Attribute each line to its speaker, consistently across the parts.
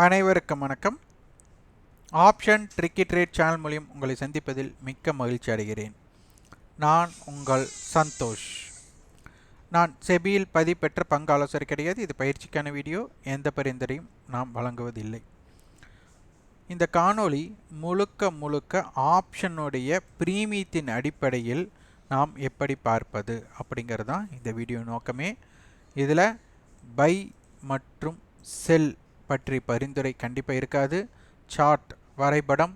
Speaker 1: அனைவருக்கும் வணக்கம். Option tricky trade channel மூலம் உங்களை சந்திப்பதில் மிக்க மகிழ்ச்சி அடைகிறேன். நான் உங்கள் சந்தோஷ். நான் செபியில் பதிவு பங்கு ஆலோசனை கிடையாது. இது பயிற்சிக்கான வீடியோ. எந்த பரிந்துரையும் நாம் வழங்குவதில்லை. இந்த காணொளி முழுக்க ஆப்ஷனுடைய பிரீமியத்தின் அடிப்படையில் நாம் எப்படி பார்ப்பது அப்படிங்கிறது தான் இந்த வீடியோ நோக்கமே. இதில் பை மற்றும் செல் பற்றி பரிந்துரை கண்டிப்பாக இருக்காது. சார்ட் வரைபடம்,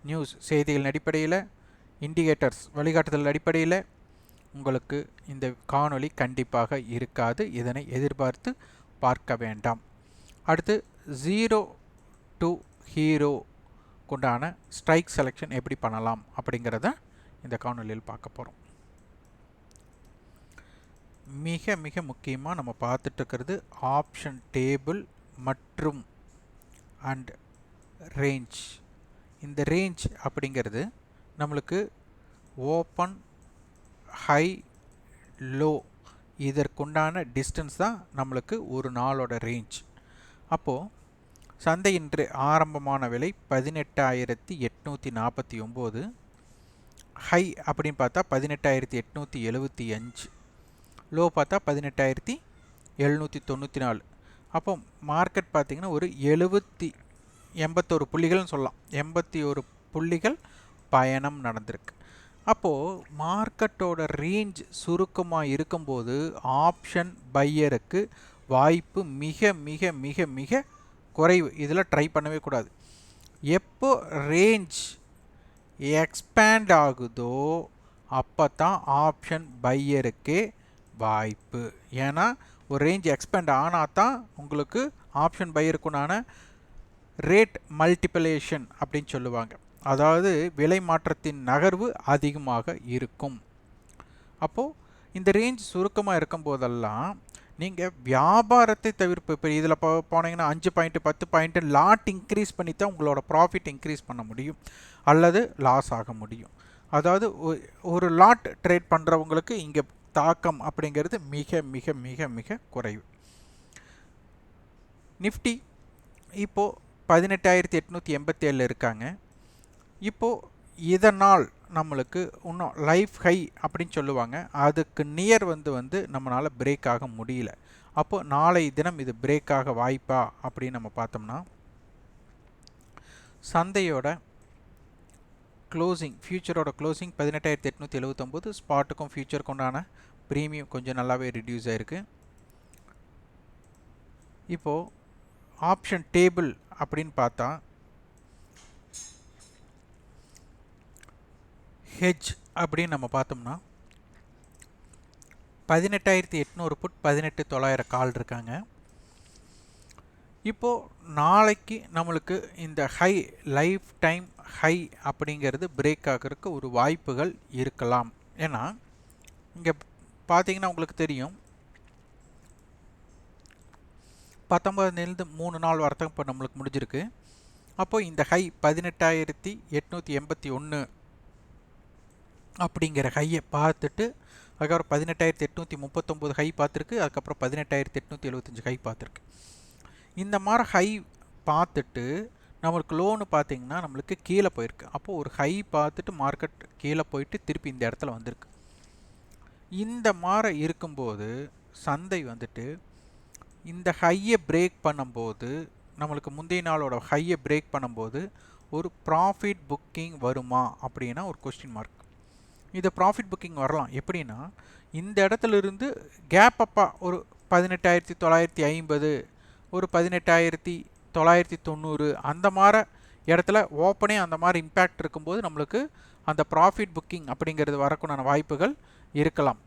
Speaker 1: நியூஸ் செய்திகளின் அடிப்படையில், இண்டிகேட்டர்ஸ் வழிகாட்டுதல் அடிப்படையில் உங்களுக்கு இந்த காணொளி கண்டிப்பாக இருக்காது. இதனை எதிர்பார்த்து பார்க்க வேண்டாம். அடுத்து 0 to ஹீரோ கொண்டான ஸ்ட்ரைக் செலெக்ஷன் எப்படி பண்ணலாம் அப்படிங்கிறத இந்த காணொலியில் பார்க்க போகிறோம். மிக முக்கியமாக நம்ம பார்த்துட்டு இருக்கிறது ஆப்ஷன் டேபிள் மற்றும் அண்ட் ரேஞ்ச். இந்த ரேஞ்ச் அப்படிங்கிறது நம்மளுக்கு ஓப்பன், ஹை, லோ இதற்குண்டான டிஸ்டன்ஸ் தான் நம்மளுக்கு ஒரு நாளோட ரேஞ்ச். அப்போது சந்தை இன்று ஆரம்பமான விலை 18,849. ஹை அப்படின்னு பார்த்தா 18,875. லோ பார்த்தா 18,794. அப்போ மார்க்கெட் பார்த்திங்கன்னா ஒரு 81 புள்ளிகள்னு சொல்லலாம். 81 புள்ளிகள் பயணம் நடந்திருக்கு. அப்போது மார்க்கெட்டோட ரேஞ்ச் சுருக்கமாக இருக்கும்போது ஆப்ஷன் பையருக்கு வாய்ப்பு மிக குறைவு. இதில் ட்ரை பண்ணவே கூடாது. எப்போ ரேஞ்ச் எக்ஸ்பேண்ட் ஆகுதோ அப்போ தான் ஆப்ஷன் பையருக்கே வாய்ப்பு. ஏன்னா ஒரு ரேஞ்ச் எக்ஸ்பேண்ட் ஆனால் தான் உங்களுக்கு ஆப்ஷன் பையருக்குண்டான ரேட் மல்டிப்ளிகேஷன் அப்படின்னு சொல்லுவாங்க. அதாவது விலை மாற்றத்தின் நகர்வு அதிகமாக இருக்கும். அப்போது இந்த ரேஞ்ச் சுருக்கமாக இருக்கும் போதெல்லாம் நீங்கள் வியாபாரத்தை தவிர்ப்பு. இப்போ இதில் போனீங்கன்னா 5 பாயிண்ட் 10 பாயிண்ட் லாட் இன்க்ரீஸ் பண்ணி தான் உங்களோட ப்ராஃபிட் இன்க்ரீஸ் பண்ண முடியும் அல்லது லாஸ் ஆக முடியும். அதாவது ஒரு லாட் ட்ரேட் பண்ணுறவங்களுக்கு இங்கே தாக்கம் அப்படிங்கிறது மிக குறைவு. நிஃப்டி இப்போது 18,887 இருக்காங்க. இப்போது இதனால் நம்மளுக்கு இன்னும் லைஃப் ஹை அப்படின்னு சொல்லுவாங்க. அதுக்கு நியர் வந்து நம்மளால் பிரேக் ஆக முடியல. அப்போது நாளை தினம் இது பிரேக் ஆக வாய்ப்பா அப்படின்னு நம்ம பார்த்தோம்னா, சந்தையோட க்ளோசிங், ஃபியூச்சரோட க்ளோசிங் 18,879. ஸ்பாட்டுக்கும் ஃபியூச்சருக்கும் உண்டான ப்ரீமியம் கொஞ்சம் நல்லாவே ரிடியூஸ் ஆகிருக்கு. இப்போது ஆப்ஷன் டேபிள் அப்படின்னு பார்த்தா ஹெட்ஜ் அப்படின்னு நம்ம பார்த்தோம்னா 18,800 புட் 18,900 கால் இருக்காங்க. இப்போது நாளைக்கு நம்மளுக்கு இந்த ஹை, லைஃப் டைம் ஹை அப்படிங்கிறது பிரேக் ஆகிறதுக்கு ஒரு வாய்ப்புகள் இருக்கலாம். ஏன்னா இங்கே பார்த்தீங்கன்னா உங்களுக்கு தெரியும் 19லேருந்து 3 நாள் வர்த்தகம் இப்போ நம்மளுக்கு முடிஞ்சிருக்கு. அப்போது இந்த ஹை 18,881 அப்படிங்கிற ஹையை பார்த்துட்டு அதுக்கப்புறம் 18,839 ஹை பார்த்துருக்கு. அதுக்கப்புறம் 18,875 ஹை பார்த்துருக்கு. இந்த மாதிரி ஹை பார்த்துட்டு நம்மளுக்கு லோனு பார்த்திங்கன்னா நம்மளுக்கு கீழே போயிருக்கு. அப்போது ஒரு ஹை பார்த்துட்டு மார்க்கெட் கீழே போயிட்டு திருப்பி இந்த இடத்துல வந்திருக்கு. இந்த மாதிரி இருக்கும்போது சந்தை வந்துட்டு இந்த ஹையை பிரேக் பண்ணும்போது, நம்மளுக்கு முந்தைய நாளோட ஹையை பிரேக் பண்ணும்போது ஒரு ப்ராஃபிட் புக்கிங் வருமா அப்படின்னா ஒரு கொஸ்டின் மார்க். இது ப்ராஃபிட் புக்கிங் வரலாம். எப்படின்னா இந்த இடத்துல இருந்து கேப் அப்பா ஒரு 18,950, ஒரு 18,990 அந்த மாதிரி இடத்துல ஓப்பனே அந்த மாதிரி இம்பேக்ட் இருக்கும்போது நம்மளுக்கு அந்த ப்ராஃபிட் புக்கிங் அப்படிங்கிறது வரக்குண்டான வாய்ப்புகள் இருக்கலாம்.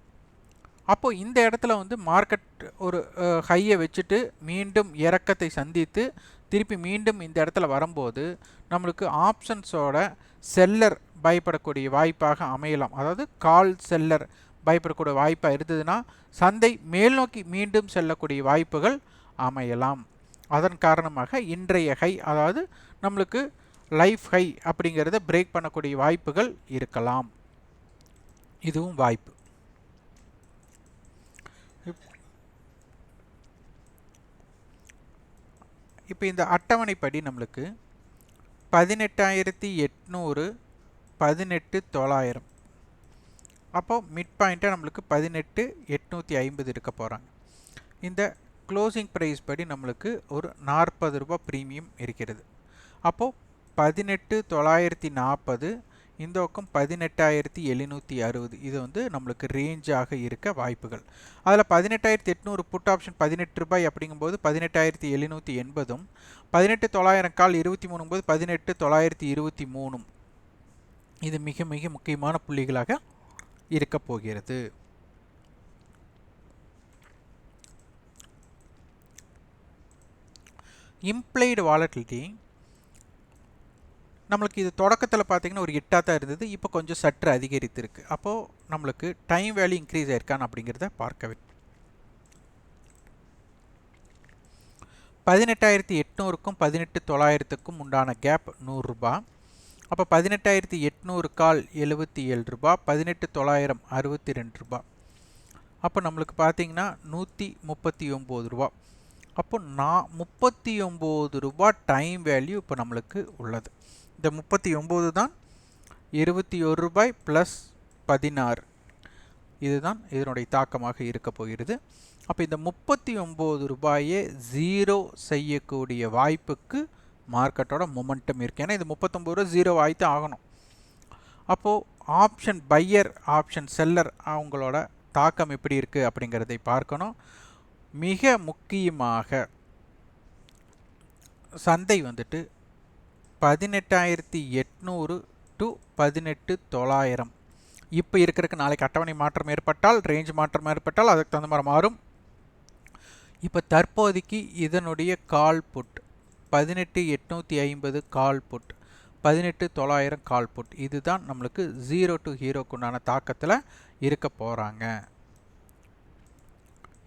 Speaker 1: அப்போது இந்த இடத்துல மார்க்கெட் ஒரு ஹையை வச்சுட்டு மீண்டும் இறக்கத்தை சந்தித்து திருப்பி மீண்டும் இந்த இடத்துல வரும்போது நம்மளுக்கு ஆப்ஷன்ஸோட செல்லர் பயப்படக்கூடிய வாய்ப்பாக அமையலாம். அதாவது கால் செல்லர் பயப்படக்கூடிய வாய்ப்பாக இருந்ததுன்னா சந்தை மேல் நோக்கி மீண்டும் செல்லக்கூடிய வாய்ப்புகள் அமையலாம். அதன் காரணமாக இன்றைய ஹை, அதாவது நம்மளுக்கு லைஃப் ஹை அப்படிங்கிறத பிரேக் பண்ணக்கூடிய வாய்ப்புகள் இருக்கலாம். இதுவும் வாய்ப்பு. இப்போ இந்த அட்டவணைப்படி நம்மளுக்கு 18,800 18,900 அப்போ மிட் பாயிண்ட்டாக நம்மளுக்கு 18,850 இருக்க போகிறாங்க. இந்த க்ளோசிங் ப்ரைஸ் படி நம்மளுக்கு ஒரு 40 ரூபாய் ப்ரீமியம் இருக்கிறது. அப்போது 18,940 இந்த பக்கம் 18,760 இது வந்து நம்மளுக்கு ரேஞ்சாக இருக்க வாய்ப்புகள். அதில் 18,800 புட் ஆப்ஷன் 18 ரூபாய் அப்படிங்கும்போது 18,780 18,900 கால் 23 போது 18,923 இது மிக மிக முக்கியமான புள்ளிகளாக இருக்க போகிறது. இம்ப்ளைடு வாலட்டிலிட்டி நம்மளுக்கு இது தொடக்கத்தில் பார்த்தீங்கன்னா ஒரு 8 தான் இருந்தது. இப்போ கொஞ்சம் சற்று அதிகரித்திருக்கு. அப்போது நம்மளுக்கு டைம் வேல்யூ இன்க்ரீஸ் ஆயிருக்கான்னு அப்படிங்கிறத பார்க்க வேண்டும். 18,800க்கும் 18,900க்கும் உண்டான கேப் 100 ரூபாய். அப்போ 18,800 கால் 77 ரூபாய், 18,900 62 ரூபாய். அப்போ நம்மளுக்கு பார்த்தீங்கன்னா 139 ரூபாய். அப்போ 39 ரூபாய் டைம் வேல்யூ இப்போ நம்மளுக்கு உள்ளது. இந்த 39 தான் 21 ரூபாய் ப்ளஸ் 16 இதுதான் இதனுடைய தாக்கமாக இருக்க போகிறது. அப்போ இந்த 39 ரூபாயை ஜீரோ செய்யக்கூடிய வாய்ப்புக்கு மார்க்கெட்டோட மொமெண்டம் இருக்குது. ஏன்னா இது 39 ரூபா ஜீரோ ஆகிட்டு ஆகணும். அப்போது ஆப்ஷன் பையர் ஆப்ஷன் செல்லர் அவங்களோட தாக்கம் எப்படி இருக்குது அப்படிங்கிறதை பார்க்கணும். மிக முக்கியமாக சந்தை வந்துட்டு 18,800 டு 18,900 இப்போ இருக்கிறதுக்கு நாளைக்கு அட்டவணை மாற்றம் ஏற்பட்டால் ரேஞ்ச் மாற்றம் ஏற்பட்டால் அதுக்கு தகுந்த மாதிரி மாறும். இப்போ தற்போதைக்கு இதனுடைய call put 18,850 call put 18,900 call put இதுதான் நம்மளுக்கு 0 டு ஹீரோக்குண்டான தாக்கத்தில் இருக்க போகிறாங்க.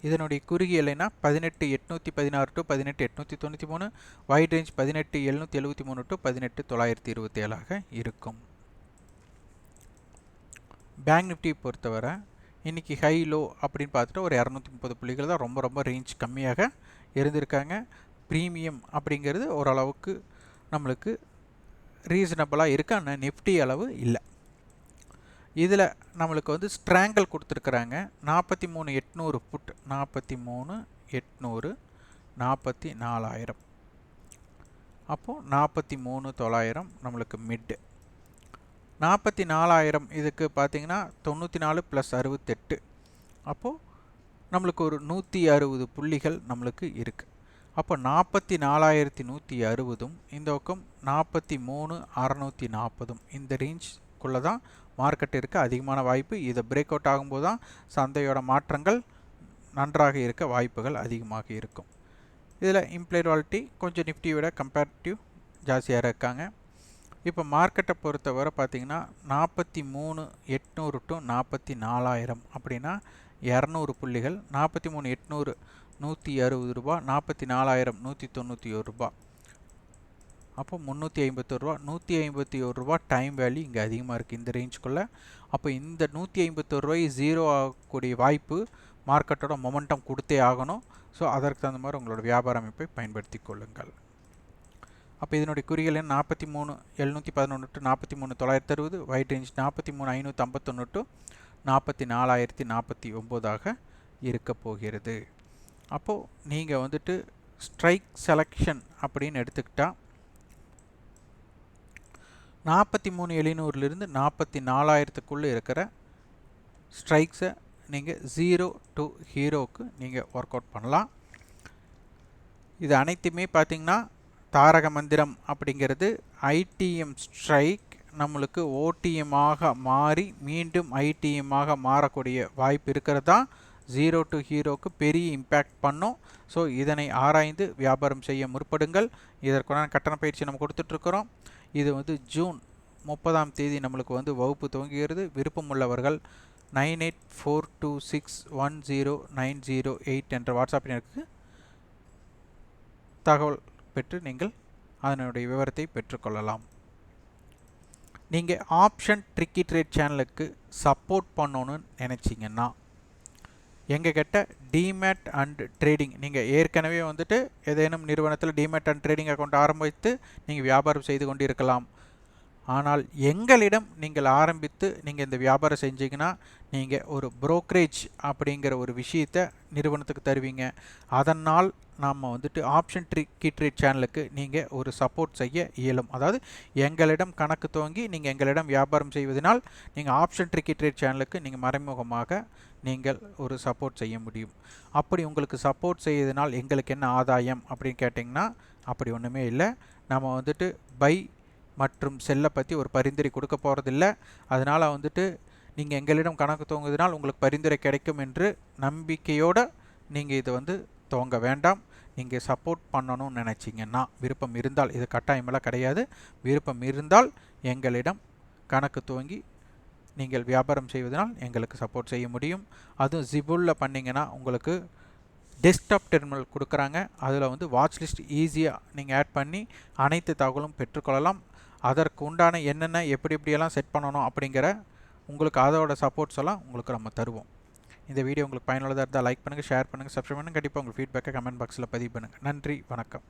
Speaker 1: இதனுடைய குறுகிய எல்லைனா 18,816 டு 18,893 வைட் ரேஞ்ச் 18,773 டு 18,927 இருக்கும். பேங்க் நிஃப்டி பொறுத்தவரை இன்றைக்கி ஹை லோ அப்படின்னு பார்த்துட்டு ஒரு 230 புள்ளிகள் தான் ரொம்ப ரொம்ப ரேஞ்ச் கம்மியாக இருந்திருக்காங்க. ப்ரீமியம் அப்படிங்கிறது ஓரளவுக்கு நம்மளுக்கு ரீசனபிளாக இருக்குது. ஆனால் நிஃப்டி அளவு இல்லை. இதில் நம்மளுக்கு வந்து ஸ்ட்ராங்கல் கொடுத்துருக்குறாங்க 43,800 புட் 43,800 44,000 அப்போது 43,900 நம்மளுக்கு மிட்டு 44,000 இதுக்கு பார்த்தீங்கன்னா 94 ப்ளஸ் 68 அப்போது நம்மளுக்கு ஒரு 160 புள்ளிகள் நம்மளுக்கு இருக்குது. அப்போ 44,160 இந்த பக்கம் 43,640 இந்த ரேஞ்சுக்குள்ளே தான் மார்க்கெட் இருக்க அதிகமான வாய்ப்பு. இதை பிரேக் அவுட் ஆகும்போது தான் சந்தையோட மாற்றங்கள் நன்றாக இருக்க வாய்ப்புகள் அதிகமாக இருக்கும். இதில் இம்ப்ளைட் வாலிட்டி கொஞ்சம் நிஃப்டியை விட கம்பேரிட்டிவ் ஜாஸ்தியாக இருக்காங்க. இப்போ மார்க்கெட்டை பொறுத்தவரை பார்த்திங்கன்னா 43,800 டு 44,000 அப்படின்னா 200 புள்ளிகள் 43,800 160 ரூபா 44,000 191 ரூபா அப்போ 351 ரூபா 151 ரூபா டைம் வேல்யூ இங்கே அதிகமாக இருக்குது இந்த ரேஞ்சுக்குள்ளே. அப்போ இந்த 151 ரூபாய் ஜீரோ ஆகக்கூடிய வாய்ப்பு மார்க்கெட்டோட மொமெண்டம் கொடுத்தே ஆகணும். ஸோ அதற்கு தகுந்த மாதிரி உங்களோட வியாபார அமைப்பை பயன்படுத்தி கொள்ளுங்கள். அப்போ இதனுடைய குறிகள் 43,711 டு 43,960 வைட் ரேஞ்ச் 43,551 டு 44,049 இருக்க போகிறது. அப்போது நீங்கள் வந்துட்டு ஸ்ட்ரைக் செலெக்ஷன் அப்படின்னு எடுத்துக்கிட்டால் 43,700 44,000 இருக்கிற ஸ்ட்ரைக்ஸை நீங்கள் 0 டு ஹீரோவுக்கு நீங்கள் ஒர்க் அவுட் பண்ணலாம். இது அனைத்துமே பார்த்திங்கன்னா தாரக மந்திரம் அப்படிங்கிறது ஐடிஎம் ஸ்ட்ரைக் நம்மளுக்கு ஓடிஎம்மாக மாறி மீண்டும் ஐடிஎம்மாக மாறக்கூடிய வாய்ப்பு இருக்கிறதா 0 டு ஹீரோவுக்கு பெரிய இம்பேக்ட் பண்ணும். ஸோ இதனை ஆராய்ந்து வியாபாரம் செய்ய முற்படுங்கள். இதற்கான கட்டண பயிற்சி நம்ம கொடுத்துட்ருக்குறோம். இது வந்து ஜூன் 30ஆம் தேதி நம்மளுக்கு வந்து வகுப்பு துவங்குகிறது. விருப்பமுள்ளவர்கள் 9842610908 என்ற வாட்ஸ்அப் எண்ணுக்கு தகவல் பெற்று நீங்கள் அதனுடைய விவரத்தை பெற்றுக்கொள்ளலாம். நீங்கள் ஆப்ஷன் ட்ரிக்கி ட்ரேட் சேனலுக்கு சப்போர்ட் பண்ணணும்னு நினச்சிங்கன்னா எங்ககிட்ட டிமேட் அண்ட் ட்ரேடிங், நீங்கள் ஏற்கனவே வந்துட்டு ஏதேனும் நிறுவனத்தில் டிமேட் அண்ட் ட்ரேடிங் அக்கௌண்ட் ஆரம்பித்து நீங்கள் வியாபாரம் செய்து கொண்டிருக்கலாம். ஆனால் எங்களிடம் நீங்கள் ஆரம்பித்து நீங்கள் இந்த வியாபாரம் செஞ்சீங்கன்னா நீங்கள் ஒரு புரோக்கரேஜ் அப்படிங்கிற ஒரு விஷயத்தை நிறுவனத்துக்கு தருவீங்க. அதனால் நாம் வந்துட்டு ஆப்ஷன் கீ ட்ரேட் சேனலுக்கு நீங்கள் ஒரு சப்போர்ட் செய்ய இயலும். அதாவது எங்களிடம் கணக்கு துவங்கி நீங்கள் எங்களிடம் வியாபாரம் செய்வதனால் நீங்கள் ஆப்ஷன் கீ ட்ரேட் சேனலுக்கு நீங்கள் மறைமுகமாக நீங்கள் ஒரு சப்போர்ட் செய்ய முடியும். அப்படி உங்களுக்கு சப்போர்ட் செய்வதனால் எங்களுக்கு என்ன ஆதாயம் அப்படின்னு கேட்டிங்கன்னா அப்படி ஒன்றுமே இல்லை. நம்ம வந்துட்டு பை மற்றும் செல்லை பற்றி ஒரு பரிந்துரை கொடுக்க போகிறதில்ல. அதனால் வந்துட்டு நீங்கள் எங்களிடம் கணக்கு துவங்குவதனால் உங்களுக்கு பரிந்துரை கிடைக்கும் என்று நம்பிக்கையோடு நீங்கள் இதை வந்து துவங்க வேண்டாம். நீங்கள் சப்போர்ட் பண்ணணும்னு நினச்சிங்கன்னா, விருப்பம் இருந்தால், இது கட்டாயமெல்லாம் கிடையாது, விருப்பம் இருந்தால் எங்களிடம் கணக்கு துவங்கி நீங்கள் வியாபாரம் செய்வதனால் எங்களுக்கு சப்போர்ட் செய்ய முடியும். அதுவும் ஜிபுலில் பண்ணிங்கன்னா உங்களுக்கு டெஸ்க்டாப் டெர்மினல் கொடுக்குறாங்க. அதில் வந்து வாட்ச் லிஸ்ட் ஈஸியாக நீங்கள் ஆட் பண்ணி அனைத்து தகவலும் பெற்றுக்கொள்ளலாம். அதற்கு உண்டான என்னென்ன எப்படியெல்லாம் செட் பண்ணணும் அப்படிங்கிற உங்களுக்கு அதோட சப்போர்ட்ஸ் எல்லாம் உங்களுக்கு நம்ம தருவோம். இந்த வீடியோ உங்களுக்கு பயனுள்ளதாக இருந்தால் லைக் பண்ணுங்கள், ஷேர் பண்ணுங்கள், சப்ஸ்கிரைப் பண்ணுங்கள். கண்டிப்பாக உங்கள் ஃபீட்பேக்கை கமெண்ட் பாக்ஸில் பதிவு பண்ணுங்கள். நன்றி, வணக்கம்.